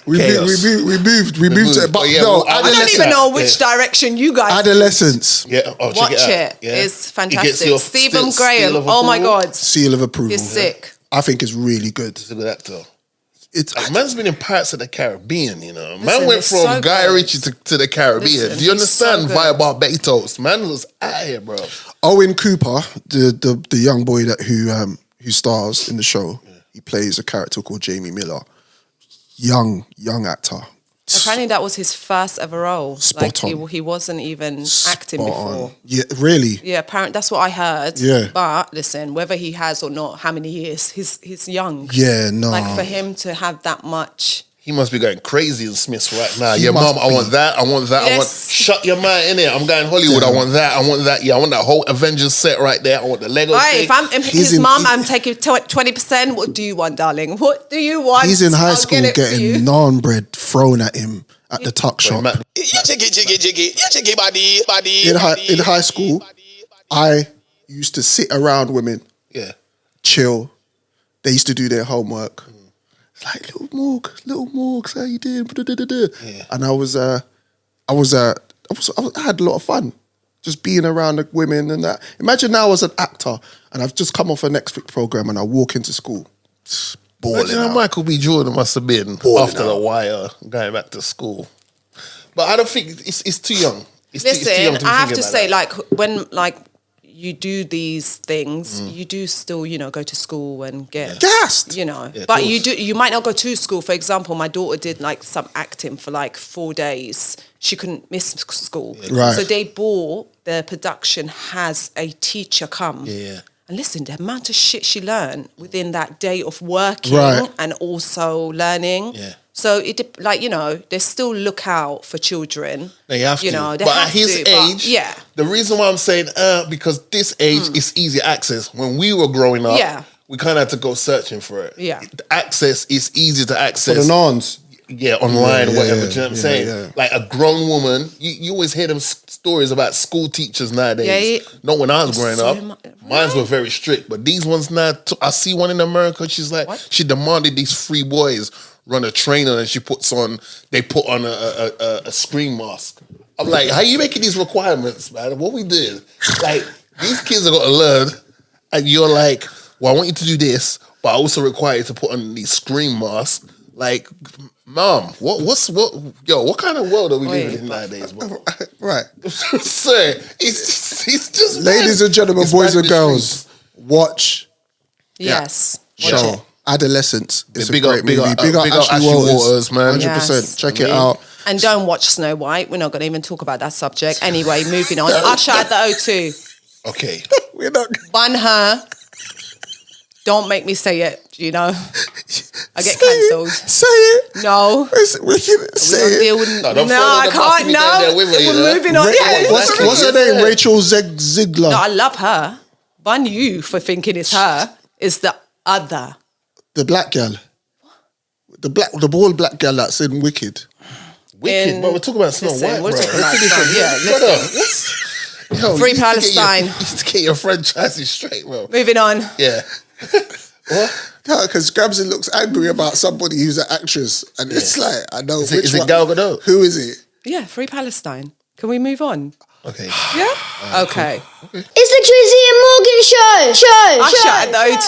We moved to it. But no, I don't even know which direction you guys Adolescence. Yeah. Watch it. Yeah. It's fantastic. Stephen Graham. Oh my God. Seal of approval. He's sick. I think it's really good. He's a good actor. It's man's been in Pirates of the Caribbean, you know. Man went from Guy Ritchie to the Caribbean. Do you understand? Via Barbados. Man was out here, bro. Owen Cooper, the young boy who stars in the show, he plays a character called Jamie Miller. Young actor. Apparently that was his first ever role. Spot on. He wasn't even acting before. Yeah, really? Yeah, apparently that's what I heard. Yeah. But listen, whether he has or not, how many years, he's young. Yeah, no. Like for him to have that much. He must be going crazy in Smiths right now. Yeah, mom, I want that. Yes. Shut your mind in it. I'm going Hollywood. I want that. Yeah, I want that whole Avengers set right there. I want the Lego thing. If I'm his mum, I'm taking 20%. What do you want, darling? What do you want? He's in high school getting naan bread thrown at him at the tuck shop. In high school, I used to sit around women. Yeah. Chill. They used to do their homework. It's like, little Morgs, how you doing? Yeah. And I had a lot of fun just being around the women and that. Imagine now as an actor and I've just come off a Netflix program and I walk into school. Imagine how Michael B. Jordan must have been after The Wire, going back to school. But I don't think it's too young. It's too young to I have to say, that. when you do these things, you do still, go to school and get gassed, Yeah, but you might not go to school. For example, my daughter did some acting for 4 days. She couldn't miss school. Yeah. Right. So the production has a teacher come. Yeah. And listen, the amount of shit she learned within that day of working and also learning. Yeah. So they still look out for children. They have to. They but have at his age, the reason why I'm saying because this age is easy access. When we were growing up, we kind of had to go searching for it. Yeah. The access is easy to access. For the nons. Yeah, online, whatever. Do you know what I'm saying? Yeah. Like a grown woman, you always hear them stories about school teachers nowadays. Yeah. Not when I was growing up. Mine were very strict, but these ones now, I see one in America, she's like, she demanded these 3 boys run a trainer and they put on a screen mask. I'm like, how you making these requirements, man? What we did? Like, these kids have got to learn, and you're like, well, I want you to do this, but I also require you to put on these screen masks. Like, Mom, what kind of world are we living in nowadays, bro? Right. Sir, it's just ladies and gentlemen, boys and girls, watch. Yes. Show. Adolescence. It's big a great movie. Big up Ashley Waters, man. 100%. Yes. Check it out. And don't watch Snow White. We're not going to even talk about that subject. Anyway, moving on. Usher at the O2. Okay. We're not. Ban her. Don't make me say it, I get cancelled. Say it. No. We can say it. I can't. No. We're moving on. What's her name? Rachel Ziegler. No, I love her. Bun you for thinking it's her. It's the other. The black girl. The bald black girl that's in Wicked. But we're talking about Snow White, we're bro. talking about Free Palestine. You need to get your franchises straight, bro. Moving on. Yeah. What? No, because Gramsci looks angry about somebody who's an actress, and it's like, I know. Is it Gal Gadot? Who is it? Yeah, Free Palestine. Can we move on? Okay. Yeah? Okay. It's the Drizzy and Morgan show. Usher at the O2.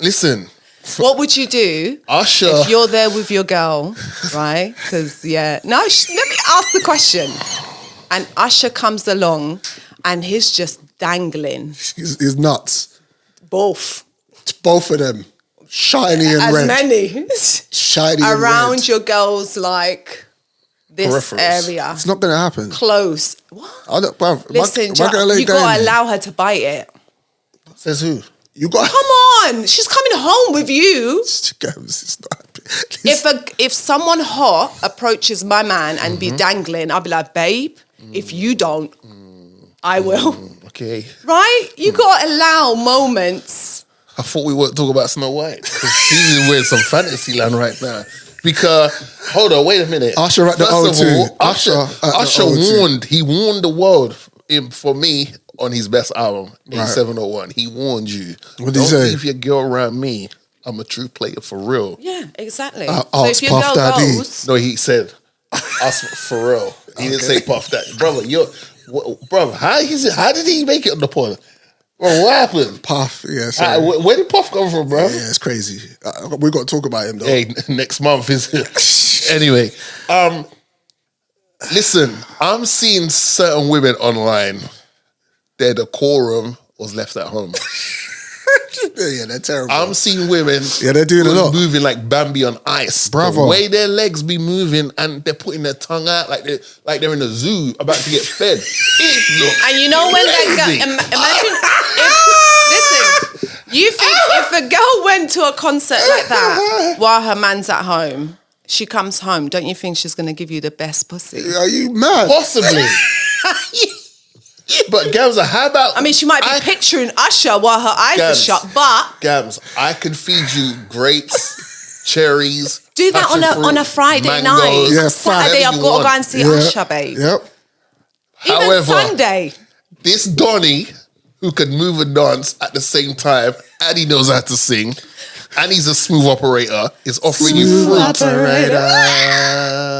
Listen. What would you do Usher. if you're there with your girl, right? Because, let me ask the question. And Usher comes along and he's just dangling. He's nuts. Both. Both of them. Shiny and as red. Many. Shiny and red. Around your girls, like, this area. It's not going to happen. Close. What? Listen, you got to allow her to bite it. Says who? You got. Come on. She's coming home with you. It's not If someone hot approaches my man and be dangling, I'll be like, babe, if you don't, I will. Okay. Right? You got to allow moments. I thought we weren't talking about Snow White. She's in some fantasy land right now. Because, hold on, wait a minute. Usher at the O2. Usher warned, he warned the world for me on his best album, 8701. He warned you. What did he say? Don't leave your girl around me. I'm a true player for real. Yeah, exactly. So if your girl goes... No, he said, us for real. He didn't say Puff Daddy. Brother, how did he make it on the pod? Bro, what happened? Puff, yeah. Where did Puff come from, bro? Yeah, it's crazy. We got to talk about him, though. Hey, next month is... Anyway, listen, I'm seeing certain women online, their decorum was left at home. Yeah, they're terrible. I'm seeing women they're doing a lot. moving like Bambi on ice. Bravo. The way their legs be moving and they're putting their tongue out like they're in a zoo about to get fed. And you know when imagine listen, you think if a girl went to a concert like that while her man's at home, she comes home, don't you think she's going to give you the best pussy? Are you mad? Possibly. But Gams, how about... I mean, she might be picturing Usher while her eyes are shut, but... Gams, I can feed you grapes, cherries... Do that on a Friday night. Yeah, Saturday, I've got to go and see Usher, babe. Yep. Even However, Sunday. This Donny, who can move and dance at the same time, and he knows how to sing, and he's a smooth operator, is offering you fruit.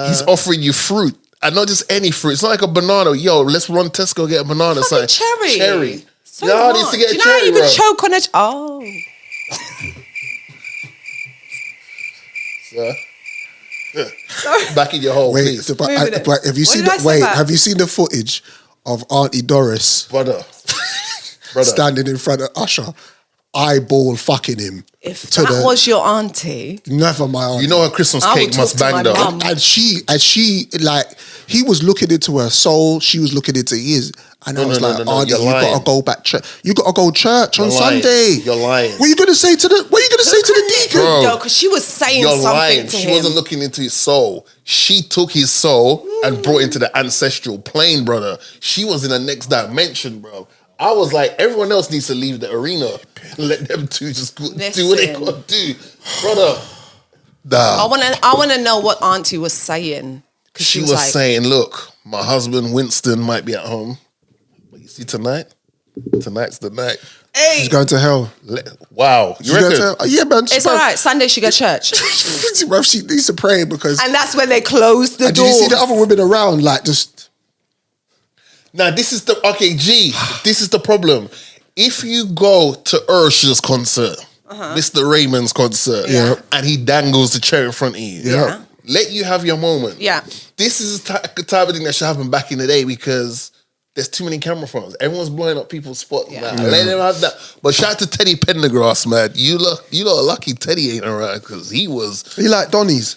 He's offering you fruit. And not just any fruit. It's not like a banana. Yo, let's run Tesco get a banana. Fucking cherry. Cherry. So you know how what? to get Do you a know how cherry, you bro? can choke on a... Oh. Sir? Back in your hole, please. Have you seen the footage of Auntie Doris? Brother. Standing in front of Usher, eyeball fucking him. If that was your auntie... Never my auntie. You know her Christmas cake must bang though. And she, like, he was looking into her soul, she was looking into his. And I was like, Auntie, you gotta go back church. You gotta go church on Sunday. You're lying. What are you gonna say to the deacon? No, because she was saying something to him. She wasn't looking into his soul. She took his soul and brought it into the ancestral plane, brother. She was in the next dimension, bro. I was like, everyone else needs to leave the arena. Let them two just do what they gotta do. Brother. Nah. I wanna know what Auntie was saying. She was like, saying, look, my husband Winston might be at home. But you see tonight's the night. Hey. She's going to hell. Wow. You reckon? Yeah, man. It's all right. Sunday she go to church. She needs to pray because... And that's when they close the door. Did you see the other women around, like, just... Now, this is this is the problem. If you go to Usher's concert, Mr. Raymond's concert, and he dangles the chair in front of you, let you have your moment. Yeah. This is the type of thing that should happen back in the day because there's too many camera phones. Everyone's blowing up people's spots now. Let them have that. But shout out to Teddy Pendergrass, man. You lot are lucky Teddy ain't around because he like Donnie's.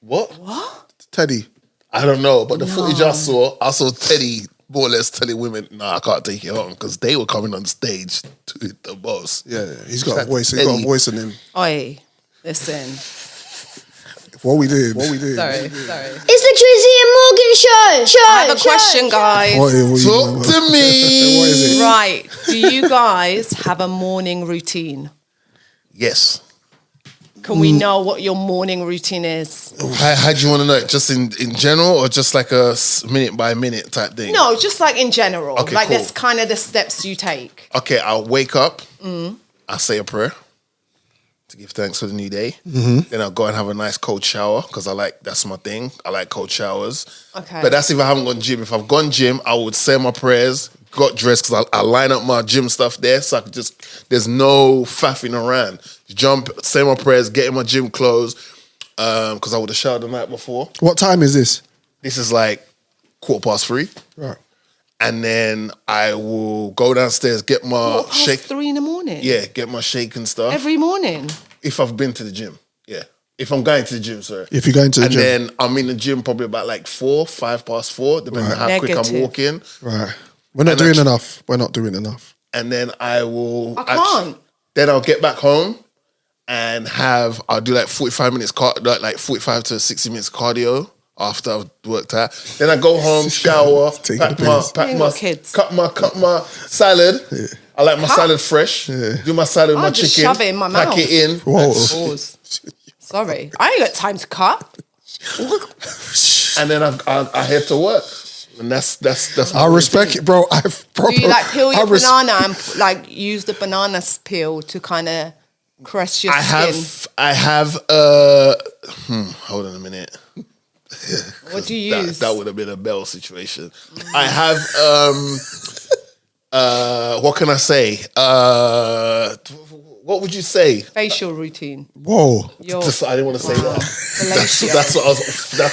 What? Teddy. I don't know, but the footage I saw Teddy more or less telling women, nah, I can't take it home because they were coming on stage to the boss. Yeah, he's got a voice. He's got a voice in him. Oi, listen. What we did. Sorry. It's the Drizzy Morgan Show. I have a question, guys. Talk to me. What is it? Right. Do you guys have a morning routine? Yes. Can we know what your morning routine is? How do you want to know it? Just in general or just like a minute by minute type thing? No, just like in general. Okay, like cool. that's kind of the steps you take. Okay, I'll wake up. I'll say a prayer to give thanks for the new day. Then I'll go and have a nice cold shower because that's my thing. I like cold showers. Okay. But that's if I haven't gone gym. If I've gone gym, I would say my prayers, got dressed because I line up my gym stuff there so I could there's no faffing around. Jump, say my prayers, get in my gym clothes because I would have showered the night before. What time is this? This is like 3:15. Right. And then I will go downstairs, get my shake. 3 in the morning? Yeah, get my shake and stuff. Every morning? If I've been to the gym, yeah. If I'm going to the gym, sorry. If you're going to the gym. And then I'm in the gym probably about like 5 past 4, depending on how quick I'm walking. Right. We're not doing enough. We're not doing enough. And then I will... I can't. Then I'll get back home and I'll do like 45 minutes, like 45 to 60 minutes cardio after I've worked out. Then I go home, shower, cut my salad. Yeah. I like my salad fresh. Yeah. Do my salad with my chicken. Shove it in my mouth. Pack it in. Pause. Sorry, I ain't got time to cut. And then I head to work. And that's I respect it, bro. Do you like peel your banana and like use the banana peel to kind of caress your skin? I have hold on a minute. What do you use? That would have been a Bell situation. I have what can I say? What would you say? Facial routine. Whoa! I didn't want to say that. That's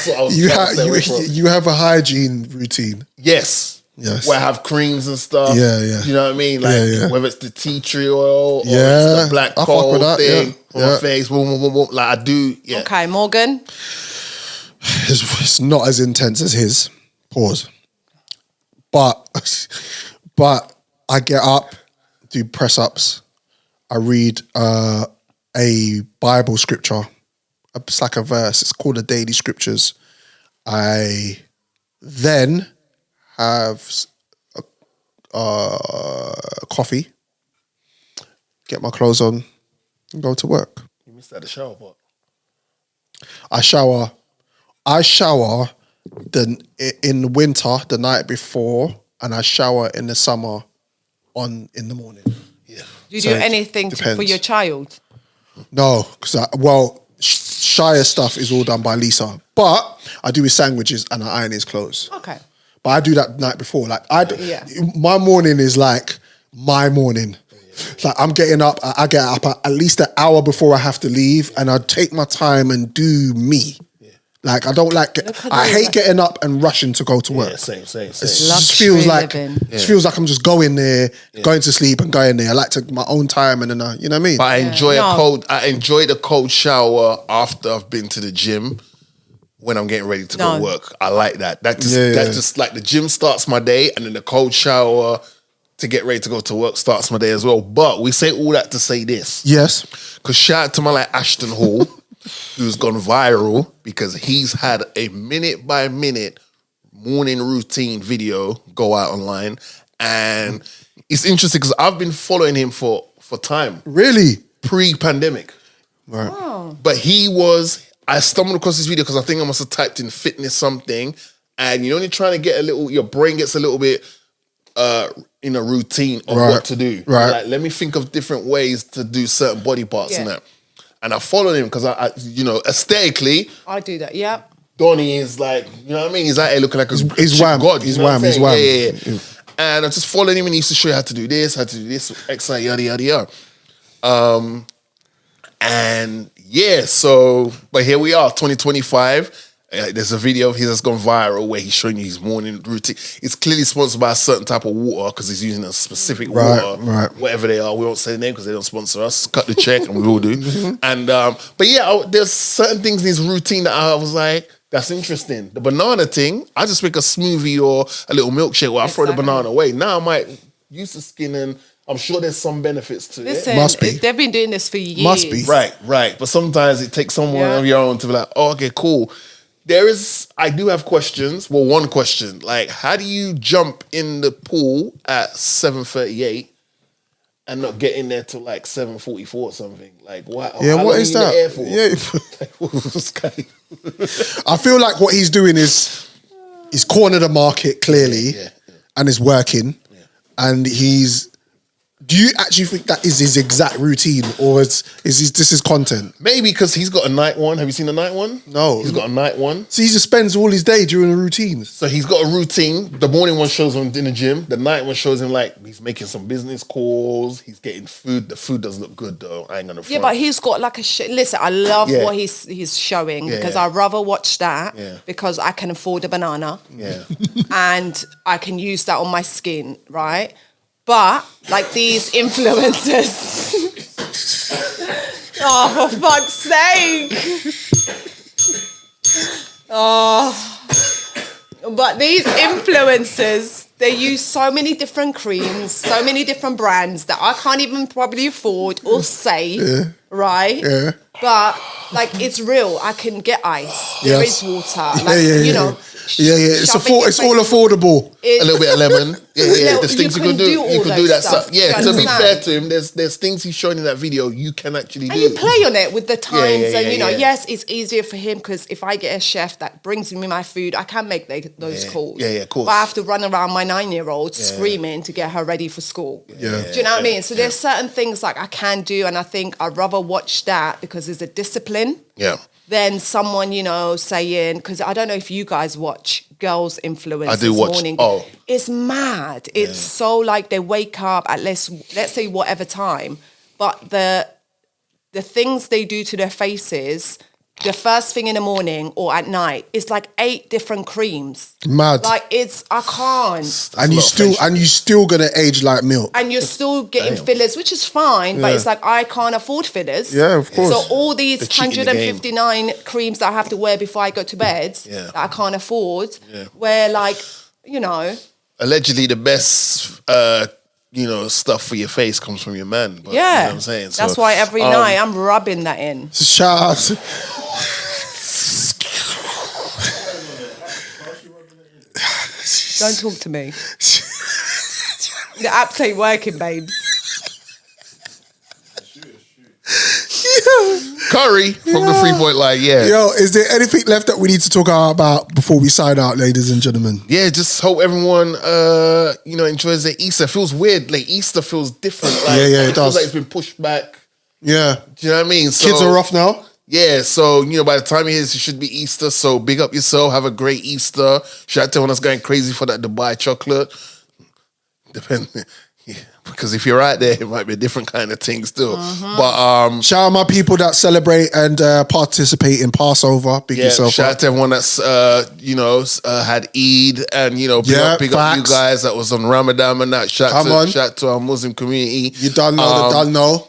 what I was. You have a hygiene routine. Yes. Where I have creams and stuff. Yeah, yeah. You know what I mean? Like whether it's the tea tree oil or it's the black coal thing on my face. Boom, boom, boom. Like I do. Yeah. Okay, Morgan. It's not as intense as his. Pause. But I get up, do press ups. I read a Bible scripture. It's like a verse. It's called the Daily Scriptures. I then have coffee, get my clothes on, and go to work. You missed out the shower part. I shower in the winter the night before, and I shower in the summer in the morning. Yeah. Do you do anything for your child? No, because Shire stuff is all done by Lisa, but I do his sandwiches and I iron his clothes. Okay. But I do that the night before. Like my morning is like my morning. It's like I'm getting up. I get up at least an hour before I have to leave, and I take my time and do me. Like I don't like. I hate getting up and rushing to go to work. Yeah, same. It just feels like I'm just going there, going to sleep and going there. I like to my own time, and then you know what I mean. But I enjoy I enjoy the cold shower after I've been to the gym when I'm getting ready to go work. I like that. That just like the gym starts my day, and then the cold shower to get ready to go to work starts my day as well. But we say all that to say this. Yes, because shout out to my like Ashton Hall. Who's gone viral because he's had a minute by minute morning routine video go out online, and it's interesting because I've been following him for time. Really? Pre-pandemic. Right. Oh. But I stumbled across this video because I think I must have typed in fitness something, and you're only trying to get your brain gets a little bit in a routine of what to do. Right. Like, let me think of different ways to do certain body parts and that. And I followed him because I aesthetically, I do that. Yeah. Donnie is like, you know what I mean? He's out here looking like he's wham. God. He's wham. He's wham. Yeah. And I just followed him and he used to show you how to do this, X, yada, yada, yada. And yeah, so, but here we are, 2025. There's a video of his that's gone viral where he's showing you his morning routine. It's clearly sponsored by a certain type of water because he's using a specific water, whatever they are. We won't say the name because they don't sponsor us. Cut the check and we will do. And but yeah, there's certain things in his routine that I was like, that's interesting. The banana thing, I just make a smoothie or a little milkshake where I throw the banana away. Now I might use the skin and I'm sure there's some benefits to it. Must be. They've been doing this for years. Must be. Right. But sometimes it takes someone of your own to be like, oh, okay, cool. I do have questions. Well, one question. Like, how do you jump in the pool at 7:38 and not get in there till like 7:44 or something? Like, what? Yeah, what is that? I feel like what he's doing is he's cornered the market clearly and is working. And he's Do you actually think that is his exact routine, or this is content? Maybe because he's got a night one. Have you seen the night one? No. He's got a night one. So he just spends all his day doing the routines. So he's got a routine. The morning one shows him in the gym. The night one shows him like he's making some business calls. He's getting food. The food does look good though. I ain't gonna front. Yeah, but he's got like listen, I love what he's showing because I'd rather watch that because I can afford a banana. Yeah. And I can use that on my skin, right? But like these influencers. Oh, for fuck's sake. Oh. But these influencers, they use so many different creams, so many different brands that I can't even probably afford or say, right? Yeah. But like it's real. I can get ice. There is water. Like, you know. Yeah. It's all affordable. A little bit of lemon. Yeah. There's things you can do. You can do that stuff. Yeah. To be fair to him, there's things he's showing in that video you can actually do. And you play on it with the times, and you know, yes, it's easier for him because if I get a chef that brings me my food, I can make those calls. Yeah, of course. But I have to run around my 9-year-old screaming to get her ready for school. Yeah. Do you know what I mean? So there's certain things like I can do, and I think I'd rather watch that because there's a discipline. Yeah. Than someone, you know, saying, because I don't know if you guys watch girls' influencers. I do watch. Morning. Oh. It's mad. It's so like they wake up at let's say whatever time, but the things they do to their faces, the first thing in the morning or at night, is like 8 different creams. Mad. Like I can't. And you still gonna age like milk. And you're still getting fillers, which is fine, but it's like I can't afford fillers. Yeah, of course. So all these 159 creams that I have to wear before I go to bed that I can't afford, where like, you know. Allegedly the best stuff for your face comes from your man. But, you know what I'm saying? So, that's why every night I'm rubbing that in. Shout out. Don't talk to me. The apps ain't working, babes. Curry from the 3-point line, Yo, is there anything left that we need to talk about before we sign out, ladies and gentlemen? Yeah, just hope everyone, enjoys their Easter. It feels weird. Like Easter feels different. Like, it does. Feels like it's been pushed back. Yeah. Do you know what I mean? So, kids are off now. Yeah, so, by the time it is, it should be Easter. So big up yourself. Have a great Easter. Shout out to everyone that's going crazy for that Dubai chocolate. Depending. Yeah, because if you're out there, it might be a different kind of thing still. But shout out my people that celebrate and participate in Passover. Big yourself shout up. out to everyone that's had Eid and big up you guys that was on Ramadan and that. Shout out to our Muslim community. You done know.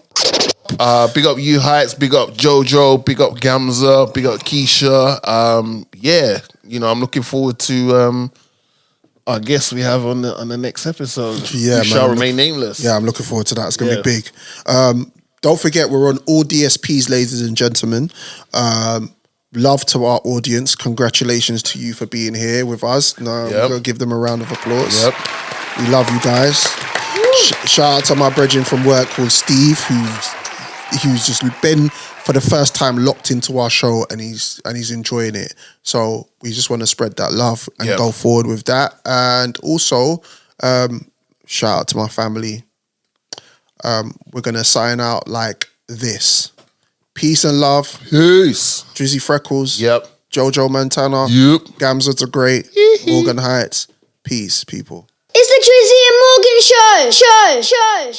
Big up you Heights, big up Jojo, big up Gamza, big up Keisha. I'm looking forward to our guests we have on the next episode. Yeah, shall remain nameless. Yeah, I'm looking forward to that. It's gonna be big. Don't forget, we're on all DSPs, ladies and gentlemen. Love to our audience. Congratulations to you for being here with us. We're gonna give them a round of applause. Yep. We love you guys. Shout out to my brethren from work called Steve, who's just been for the first time locked into our show and he's enjoying it. So we just want to spread that love and go forward with that. And also, shout out to my family. We're gonna sign out like this. Peace and love. Peace. Drizzy Freckles. Yep. Jojo Montana. Yep. Gamza the Great. Morgan Heights. Peace, people. It's the Drizzy and Morgan show.